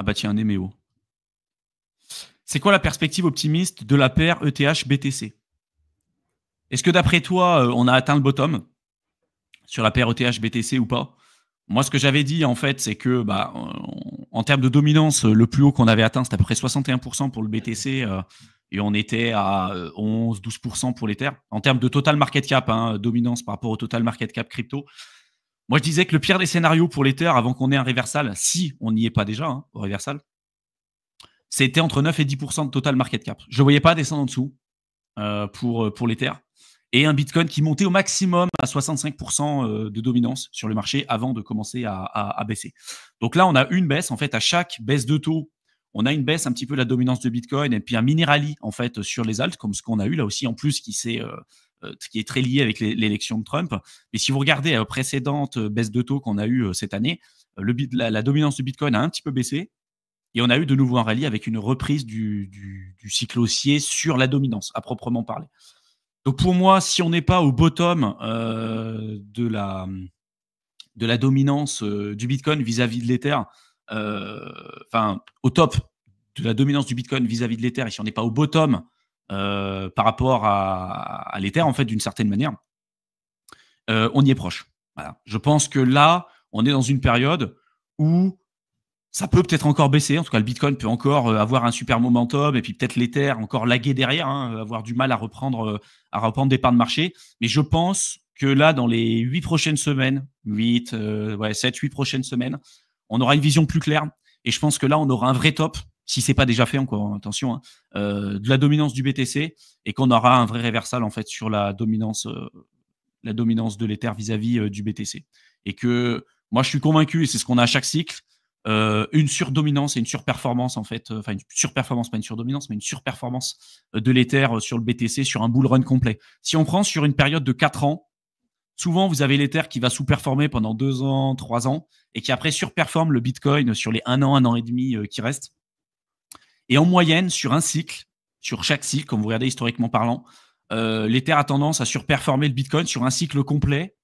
Ah bah tiens, Néméo. C'est quoi la perspective optimiste de la paire ETH-BTC? Est-ce que d'après toi, on a atteint le bottom sur la paire ETH-BTC ou pas? Moi, ce que j'avais dit, en fait, c'est que en termes de dominance, le plus haut qu'on avait atteint, c'était à peu près 61% pour le BTC et on était à 11-12% pour l'Ether. En termes de total market cap, hein, dominance par rapport au total market cap crypto. Moi, je disais que le pire des scénarios pour l'Ether, avant qu'on ait un reversal, si on n'y est pas déjà au reversal, c'était entre 9 et 10% de total market cap. Je ne voyais pas descendre en dessous pour l'Ether. Et un Bitcoin qui montait au maximum à 65% de dominance sur le marché avant de commencer à baisser. Donc là, on a une baisse. En fait, à chaque baisse de taux, on a une baisse un petit peu de la dominance de Bitcoin et puis un mini rallye en fait sur les alts, comme ce qu'on a eu là aussi en plus, qui est très lié avec l'élection de Trump. Mais si vous regardez la précédente baisse de taux qu'on a eue cette année, la dominance du Bitcoin a un petit peu baissé. Et on a eu de nouveau un rallye avec une reprise du cycle haussier sur la dominance, à proprement parler. Donc pour moi, si on n'est pas au bottom de la dominance du Bitcoin vis-à-vis de l'Ether, enfin au top de la dominance du Bitcoin vis-à-vis de l'Ether, et si on n'est pas au bottom par rapport à l'Ether, en fait, d'une certaine manière, on y est proche. Voilà. Je pense que là, on est dans une période où ça peut peut-être encore baisser. En tout cas, le Bitcoin peut encore avoir un super momentum et puis peut-être l'Ether encore laguer derrière, hein, avoir du mal à reprendre des parts de marché. Mais je pense que là, dans les 8 prochaines semaines, 7, 8 prochaines semaines, on aura une vision plus claire. Et je pense que là, on aura un vrai top, si c'est pas déjà fait encore, attention, hein, de la dominance du BTC et qu'on aura un vrai reversal en fait sur la dominance de l'Ether vis-à-vis du BTC. Et que moi, je suis convaincu, et c'est ce qu'on a à chaque cycle, une surdominance et une surperformance en fait, enfin une surperformance, pas une surdominance, mais une surperformance de l'Ether sur le BTC sur un bull run complet. Si on prend sur une période de 4 ans, souvent vous avez l'Ether qui va sous-performer pendant 2 ans, 3 ans, et qui après surperforme le Bitcoin sur les 1 an et demi qui restent. Et en moyenne, sur un cycle, sur chaque cycle, comme vous regardez historiquement parlant, l'Ether a tendance à surperformer le Bitcoin sur un cycle complet,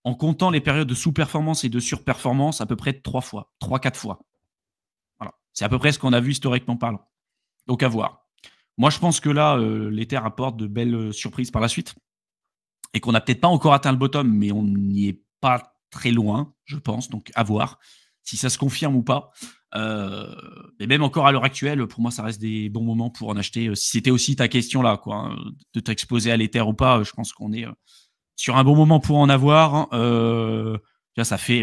en comptant les périodes de sous-performance et de surperformance à peu près 3-4 fois. Voilà. C'est à peu près ce qu'on a vu historiquement parlant. Donc à voir. Moi, je pense que là, l'Ether apporte de belles surprises par la suite et qu'on n'a peut-être pas encore atteint le bottom, mais on n'y est pas très loin, je pense. Donc à voir si ça se confirme ou pas. Mais même encore à l'heure actuelle, pour moi, ça reste des bons moments pour en acheter. Si c'était aussi ta question là, quoi, hein, de t'exposer à l'Ether ou pas, je pense qu'on est sur un bon moment pour en avoir. Ça fait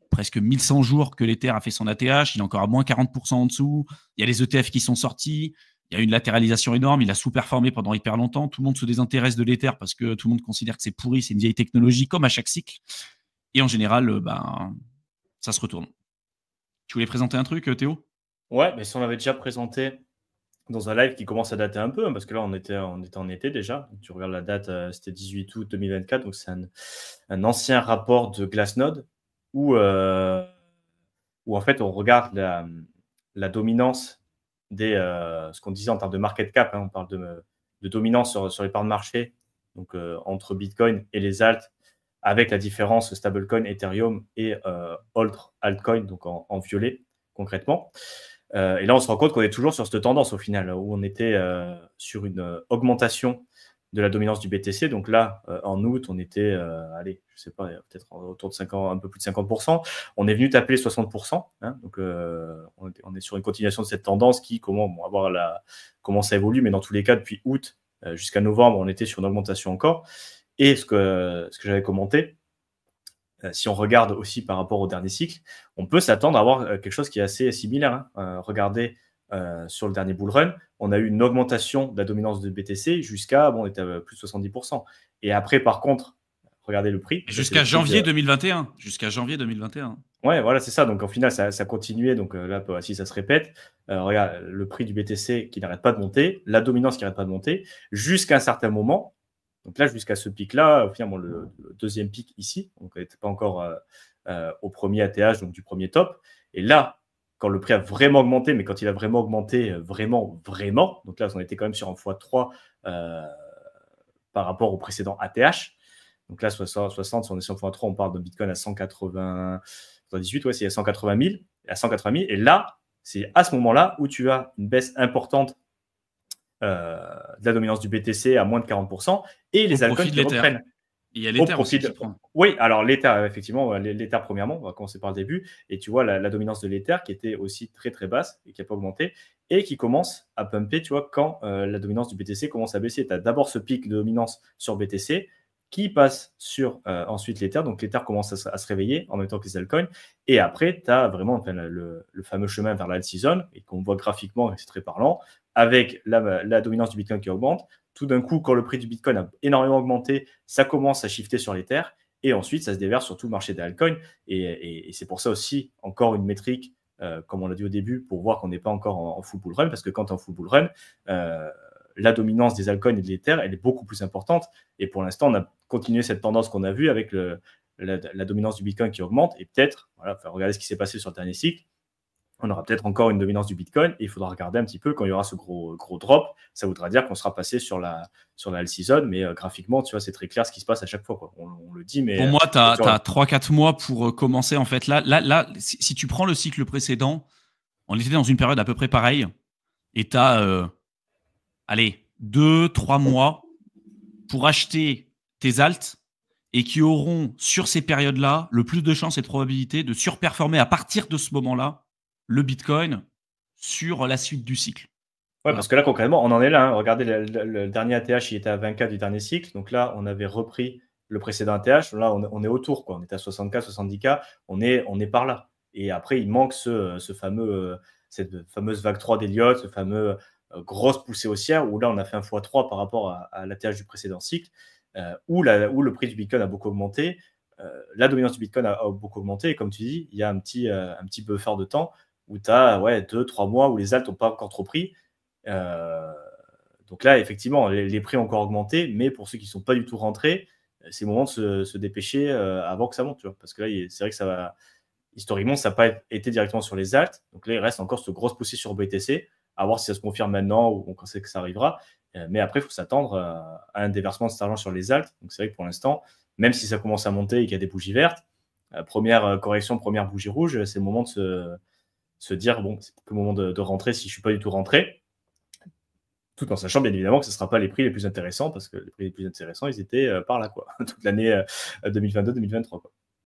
presque 1100 jours que l'Ether a fait son ATH. Il est encore à moins 40% en dessous. Il y a les ETF qui sont sortis. Il y a une latéralisation énorme. Il a sous-performé pendant hyper longtemps. Tout le monde se désintéresse de l'Ether parce que tout le monde considère que c'est pourri, c'est une vieille technologie, comme à chaque cycle. Et en général, ça se retourne. Tu voulais présenter un truc, Théo? Ouais, mais si on avait déjà présenté dans un live qui commence à dater un peu, hein, parce que là, on était en été déjà. Tu regardes la date, c'était 18 août 2024, donc c'est un ancien rapport de Glassnode où en fait, on regarde la dominance ce qu'on disait en termes de market cap, hein, on parle de dominance sur les parts de marché, donc entre Bitcoin et les alts, avec la différence stablecoin, Ethereum et autres altcoins, donc en violet concrètement. Et là, on se rend compte qu'on est toujours sur cette tendance au final, où on était sur une augmentation de la dominance du BTC. Donc là, en août, on était, allez, je sais pas, peut-être autour de 50, un peu plus de 50%. On est venu taper les 60%. Hein, donc, on est sur une continuation de cette tendance qui, comment ça évolue, mais dans tous les cas, depuis août jusqu'à novembre, on était sur une augmentation encore. Et ce que j'avais commenté, si on regarde aussi par rapport au dernier cycle, on peut s'attendre à avoir quelque chose qui est assez similaire. Hein. Regardez sur le dernier bull run, on a eu une augmentation de la dominance de BTC jusqu'à, on était à plus de 70%. Et après, par contre, regardez le prix. Jusqu'à janvier 2021. Jusqu'à janvier 2021. Ouais, voilà, c'est ça. Donc, au final, ça continuait. Donc, là, si ça se répète, regarde, le prix du BTC qui n'arrête pas de monter, la dominance qui n'arrête pas de monter, jusqu'à un certain moment. Donc là, jusqu'à ce pic-là, finalement, le deuxième pic ici, donc on n'était pas encore au premier ATH, donc du premier top. Et là, quand le prix a vraiment augmenté, mais quand il a vraiment augmenté, vraiment, donc là, on était quand même sur un x3 par rapport au précédent ATH. Donc là, 60, si on est sur x3, on parle de Bitcoin à 198, ouais, c'est à 180 000. À 180 000. Et là, c'est à ce moment-là où tu as une baisse importante de la dominance du BTC à moins de 40% et les altcoins qui reprennent. Il y a l'Ether aussi qui prend. Oui, alors l'Ether, effectivement, l'Ether premièrement, on va commencer par le début, et tu vois la dominance de l'Ether qui était aussi très très basse et qui n'a pas augmenté, et qui commence à pumper, tu vois, quand la dominance du BTC commence à baisser. Tu as d'abord ce pic de dominance sur BTC qui passe sur ensuite l'Ether, donc l'Ether commence à se réveiller en même temps que les altcoins, et après, tu as vraiment le fameux chemin vers l'alt season, et qu'on voit graphiquement, et c'est très parlant, avec la dominance du Bitcoin qui augmente. Tout d'un coup, quand le prix du Bitcoin a énormément augmenté, ça commence à shifter sur l'Ether et ensuite, ça se déverse sur tout le marché des altcoins. Et c'est pour ça aussi, encore une métrique, comme on l'a dit au début, pour voir qu'on n'est pas encore en full bull run, parce que quand tu es en full bull run, la dominance des altcoins et de l'Ether, elle est beaucoup plus importante. Et pour l'instant, on a continué cette tendance qu'on a vue avec la dominance du Bitcoin qui augmente. Et peut-être, voilà, regarder ce qui s'est passé sur le dernier cycle, on aura peut-être encore une dominance du Bitcoin et il faudra regarder un petit peu quand il y aura ce gros drop. Ça voudra dire qu'on sera passé sur la alt season, mais graphiquement, tu vois, c'est très clair ce qui se passe à chaque fois, quoi. On le dit, mais... Pour moi, tu as 3-4 mois pour commencer. En fait, là si tu prends le cycle précédent, on était dans une période à peu près pareille et tu as, 2-3 mois pour acheter tes alts et qui auront, sur ces périodes-là, le plus de chances et de probabilité de surperformer à partir de ce moment-là le Bitcoin sur la suite du cycle. Ouais, parce que là, concrètement, on en est là. Hein. Regardez, le dernier ATH, il était à 24 du dernier cycle. Donc là, on avait repris le précédent ATH. Là, on est autour, quoi. On est à 60K, 70K. On est par là. Et après, il manque cette fameuse vague 3 d'Elliott, ce fameux grosse poussée haussière, où là, on a fait un x3 par rapport à l'ATH du précédent cycle, où le prix du Bitcoin a beaucoup augmenté. La dominance du Bitcoin a beaucoup augmenté. Et comme tu dis, il y a un petit buffer de temps où tu as 2-3 mois où les alts n'ont pas encore trop pris. Donc là, effectivement, les prix ont encore augmenté, mais pour ceux qui ne sont pas du tout rentrés, c'est le moment de se dépêcher avant que ça monte. Tu vois, parce que là, c'est vrai que ça va. Historiquement, ça n'a pas été directement sur les alts. Donc là, il reste encore cette grosse poussée sur BTC, à voir si ça se confirme maintenant ou on sait que ça arrivera. Mais après, il faut s'attendre à un déversement de cet argent sur les alts. Donc c'est vrai que pour l'instant, même si ça commence à monter et qu'il y a des bougies vertes, première correction, première bougie rouge, c'est le moment de se dire, bon, c'est le moment de rentrer si je ne suis pas du tout rentré. Tout en sachant bien évidemment que ce ne sera pas les prix les plus intéressants, parce que les prix les plus intéressants, ils étaient par là, quoi, toute l'année 2022-2023.